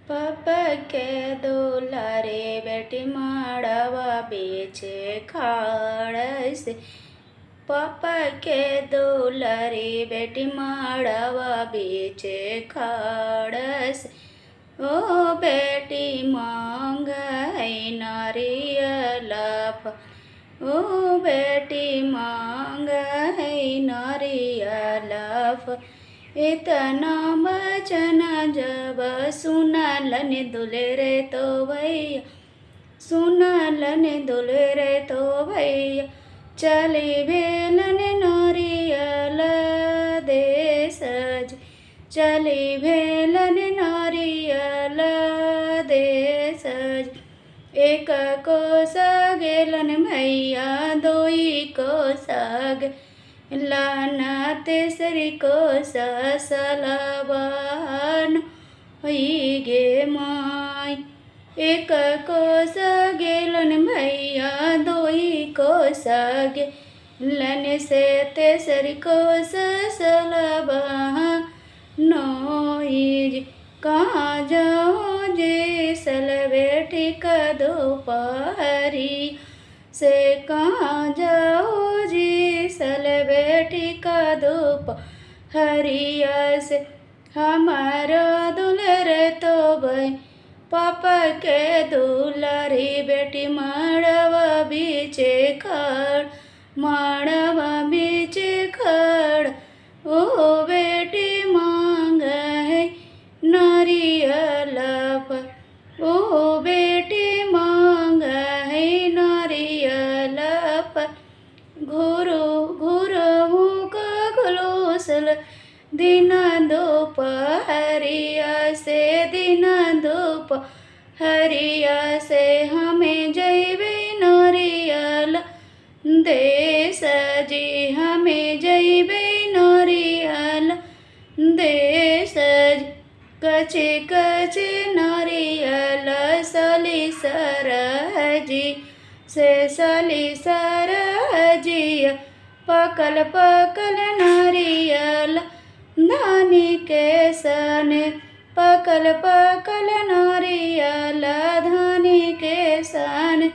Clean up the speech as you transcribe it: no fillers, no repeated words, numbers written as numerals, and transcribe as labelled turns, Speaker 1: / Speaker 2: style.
Speaker 1: पापा के दुलारे बेटी माड़वा बेचे खाड़ से। पापा के दुलारे बेटी माड़वा बेचे खाड़ से। ओ बेटी मांगई नारियला फल। ओ बेटी मांगई नारियला फल। इतना वचन जब सुनलन दुलरे तो भैया, सुनलन दुलरे तो भैया, चली भेलन नारियल देश जी। चली भेलन नारियल देश जी। एक कोस गेलन भैया, दोई कोस लाना तेसरी कोस सलबान होई गे माई। एक कोस गेलन भैया, दोई कोस गेलन से तेसरी कोस सलबान होई जी। कहाँ जाओ जे सल बेटी का दोपहरी से। कहाँ जाओ जी सल बेटी का दोपहरिया से। हमारा दुलर तो भाई पापा के दुलारी बेटी माड़वा बीचे खड़, माड़वा बीचे खड़। ओ बेटी मांग है नारियला फल। ओ बेटी मांग है नारियला फल। घुरु घुरहु का घुलूसल दिन दोपहरिया से। दिन दोपहरिया से हमें जइबे नारियल देश जी। हमें जइबे नारियल देश जी। कचे कचे नारियल सली सरजी से। सली सरजिया पकल पकल नारियल धानी के सन। पकल पकल नारियल धानी के सन।